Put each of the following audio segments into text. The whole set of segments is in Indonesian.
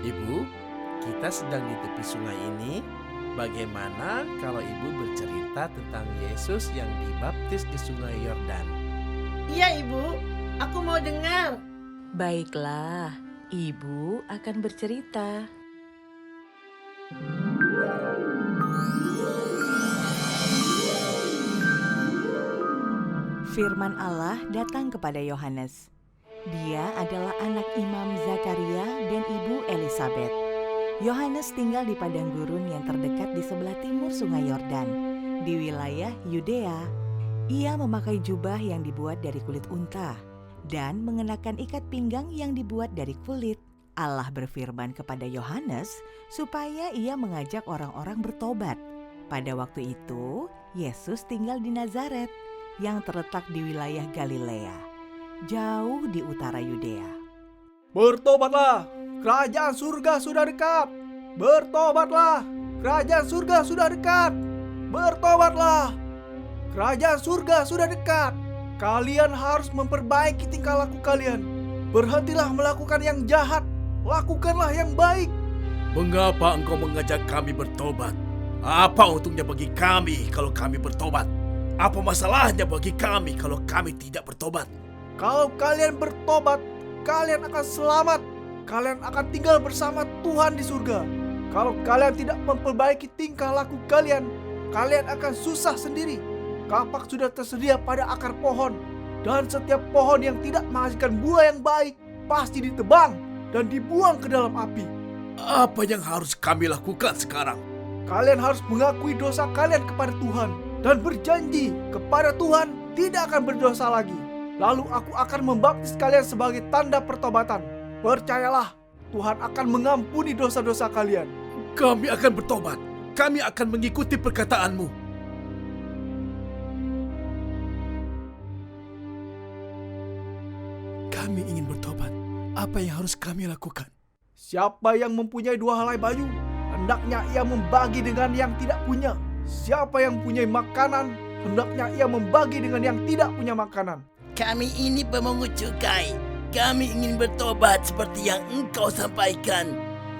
Ibu, kita sedang di tepi sungai ini. Bagaimana kalau Ibu bercerita tentang Yesus yang dibaptis di sungai Yordan? Iya Ibu, aku mau dengar. Baiklah, Ibu akan bercerita. Firman Allah datang kepada Yohanes. Dia adalah anak Imam Zakaria dan ibu Elisabet. Yohanes tinggal di padang gurun yang terdekat di sebelah timur sungai Yordan, di wilayah Yudea. Ia memakai jubah yang dibuat dari kulit unta dan mengenakan ikat pinggang yang dibuat dari kulit. Allah berfirman kepada Yohanes supaya ia mengajak orang-orang bertobat. Pada waktu itu, Yesus tinggal di Nazaret yang terletak di wilayah Galilea, jauh di utara Yudea. Bertobatlah, kerajaan surga sudah dekat. Bertobatlah, kerajaan surga sudah dekat. Bertobatlah, kerajaan surga sudah dekat. Kalian harus memperbaiki tingkah laku kalian. Berhentilah melakukan yang jahat, lakukanlah yang baik. Mengapa engkau mengajak kami bertobat? Apa untungnya bagi kami kalau kami bertobat? Apa masalahnya bagi kami kalau kami tidak bertobat? Kalau kalian bertobat, kalian akan selamat. Kalian akan tinggal bersama Tuhan di surga. Kalau kalian tidak memperbaiki tingkah laku kalian, kalian akan susah sendiri. Kapak sudah tersedia pada akar pohon, dan setiap pohon yang tidak menghasilkan buah yang baik pasti ditebang dan dibuang ke dalam api. Apa yang harus kami lakukan sekarang? Kalian harus mengakui dosa kalian kepada Tuhan dan berjanji kepada Tuhan tidak akan berdosa lagi. Lalu aku akan membaptis kalian sebagai tanda pertobatan. Percayalah, Tuhan akan mengampuni dosa-dosa kalian. Kami akan bertobat. Kami akan mengikuti perkataanmu. Kami ingin bertobat. Apa yang harus kami lakukan? Siapa yang mempunyai 2 helai baju, hendaknya ia membagi dengan yang tidak punya. Siapa yang mempunyai makanan, hendaknya ia membagi dengan yang tidak punya makanan. Kami ini pemungut cukai. Kami ingin bertobat seperti yang engkau sampaikan.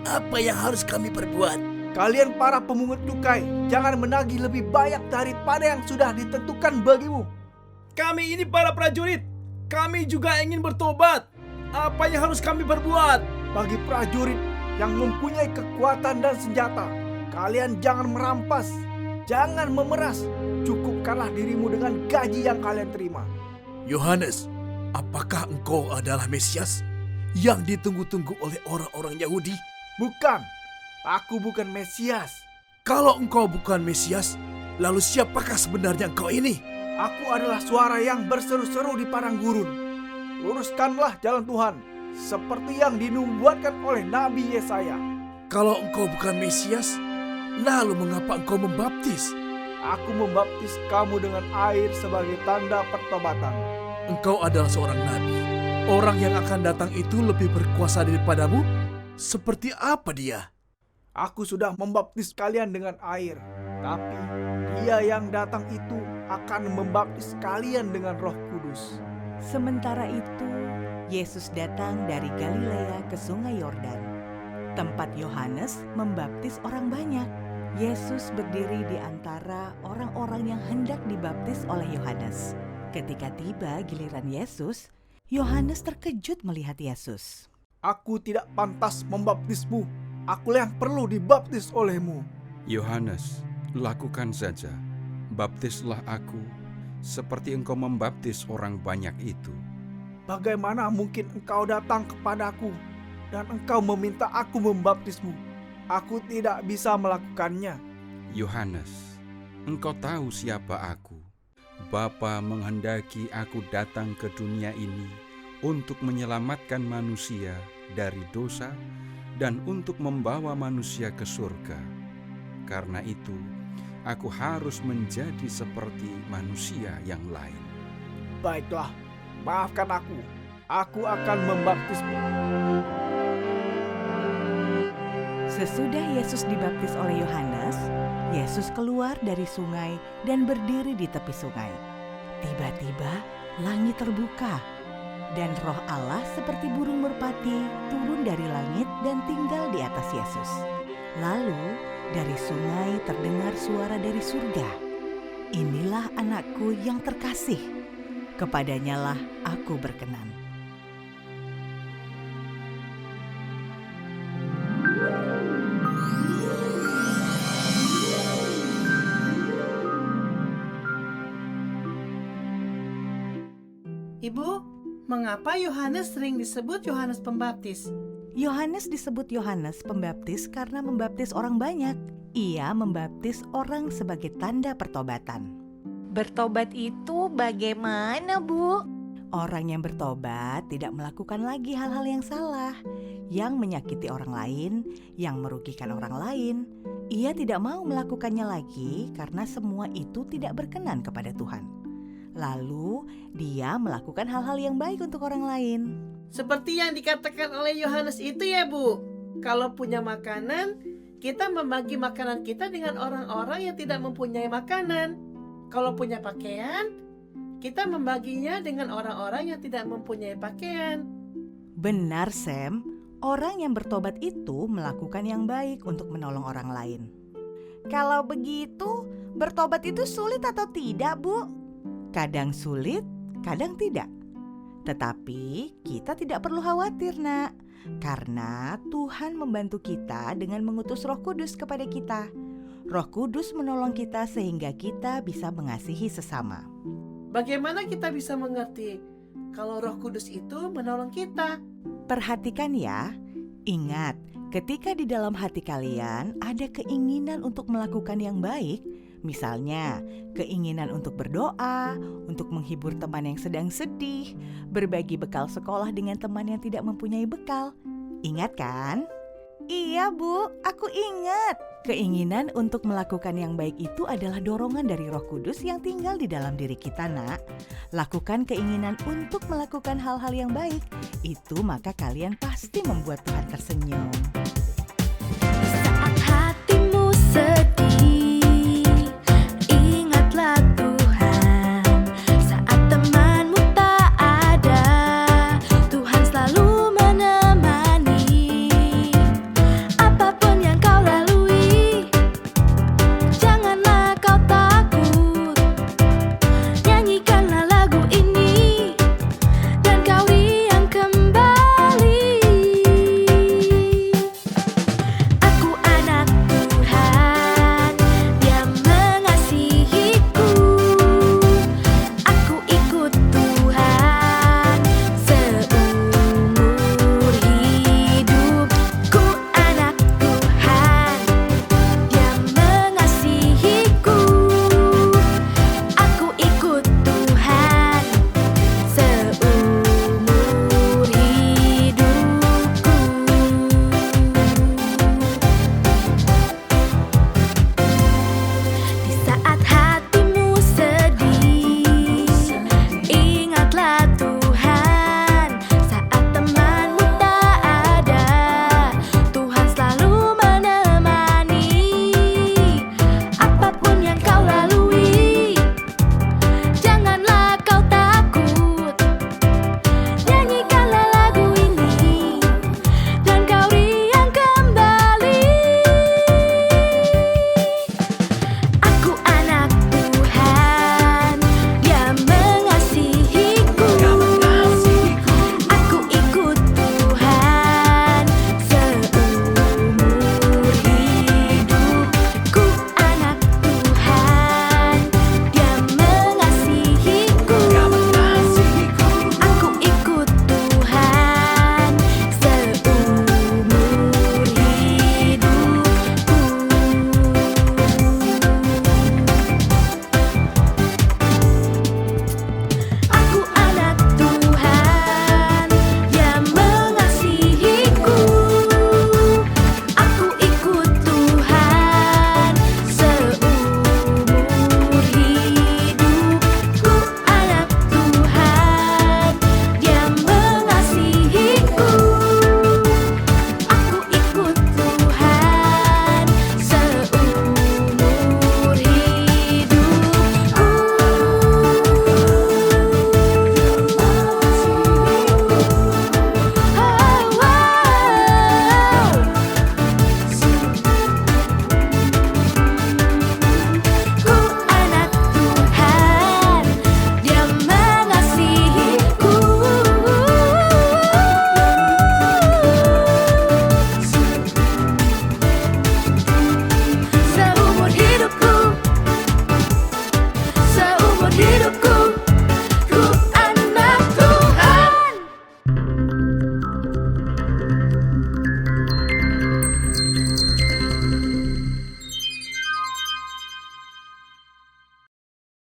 Apa yang harus kami perbuat? Kalian para pemungut cukai, jangan menagih lebih banyak daripada yang sudah ditentukan bagimu. Kami ini para prajurit. Kami juga ingin bertobat. Apa yang harus kami perbuat? Bagi prajurit yang mempunyai kekuatan dan senjata, kalian jangan merampas, jangan memeras. Cukupkanlah dirimu dengan gaji yang kalian terima. Yohanes, apakah engkau adalah Mesias yang ditunggu-tunggu oleh orang-orang Yahudi? Bukan, aku bukan Mesias. Kalau engkau bukan Mesias, lalu siapakah sebenarnya engkau ini? Aku adalah suara yang berseru-seru di padang gurun. Luruskanlah jalan Tuhan, seperti yang dinubuatkan oleh Nabi Yesaya. Kalau engkau bukan Mesias, lalu mengapa engkau membaptis? Aku membaptis kamu dengan air sebagai tanda pertobatan. Engkau adalah seorang nabi. Orang yang akan datang itu lebih berkuasa daripadamu? Seperti apa dia? Aku sudah membaptis kalian dengan air, tapi Dia yang datang itu akan membaptis kalian dengan Roh Kudus. Sementara itu, Yesus datang dari Galilea ke sungai Yordan, tempat Yohanes membaptis orang banyak. Yesus berdiri di antara orang-orang yang hendak dibaptis oleh Yohanes. Ketika tiba giliran Yesus, Yohanes terkejut melihat Yesus. Aku tidak pantas membaptismu. Akulah yang perlu dibaptis olehmu. Yohanes, lakukan saja. Baptislah aku, seperti engkau membaptis orang banyak itu. Bagaimana mungkin engkau datang kepadaku dan engkau meminta aku membaptismu? Aku tidak bisa melakukannya. Yohanes, engkau tahu siapa aku. Bapa menghendaki aku datang ke dunia ini untuk menyelamatkan manusia dari dosa dan untuk membawa manusia ke surga. Karena itu, aku harus menjadi seperti manusia yang lain. Baiklah, maafkan aku. Aku akan membaptismu. Sesudah Yesus dibaptis oleh Yohanes, Yesus keluar dari sungai dan berdiri di tepi sungai. Tiba-tiba langit terbuka Dan roh Allah seperti burung merpati turun dari langit dan tinggal di atas Yesus. Lalu dari sungai terdengar suara dari surga. Inilah anakku yang terkasih, kepadanyalah aku berkenan. Ibu, mengapa Yohanes sering disebut Yohanes Pembaptis? Yohanes disebut Yohanes Pembaptis karena membaptis orang banyak. Ia membaptis orang sebagai tanda pertobatan. Bertobat itu bagaimana, Bu? Orang yang bertobat tidak melakukan lagi hal-hal yang salah, yang menyakiti orang lain, yang merugikan orang lain. Ia tidak mau melakukannya lagi karena semua itu tidak berkenan kepada Tuhan. Lalu dia melakukan hal-hal yang baik untuk orang lain. Seperti yang dikatakan oleh Yohanes itu ya, Bu. Kalau punya makanan, kita membagi makanan kita dengan orang-orang yang tidak mempunyai makanan. Kalau punya pakaian, kita membaginya dengan orang-orang yang tidak mempunyai pakaian. Benar, Sam. Orang yang bertobat itu melakukan yang baik untuk menolong orang lain. Kalau begitu, bertobat itu sulit atau tidak, Bu? Kadang sulit, kadang tidak. Tetapi kita tidak perlu khawatir, Nak. Karena Tuhan membantu kita dengan mengutus Roh Kudus kepada kita. Roh Kudus menolong kita sehingga kita bisa mengasihi sesama. Bagaimana kita bisa mengerti kalau Roh Kudus itu menolong kita? Perhatikan ya, ingat ketika di dalam hati kalian ada keinginan untuk melakukan yang baik, misalnya keinginan untuk berdoa, untuk menghibur teman yang sedang sedih, berbagi bekal sekolah dengan teman yang tidak mempunyai bekal. Ingat kan? Iya, Bu, aku ingat. Keinginan untuk melakukan yang baik itu adalah dorongan dari Roh Kudus yang tinggal di dalam diri kita, Nak. Lakukan keinginan untuk melakukan hal-hal yang baik, itu maka kalian pasti membuat Tuhan tersenyum.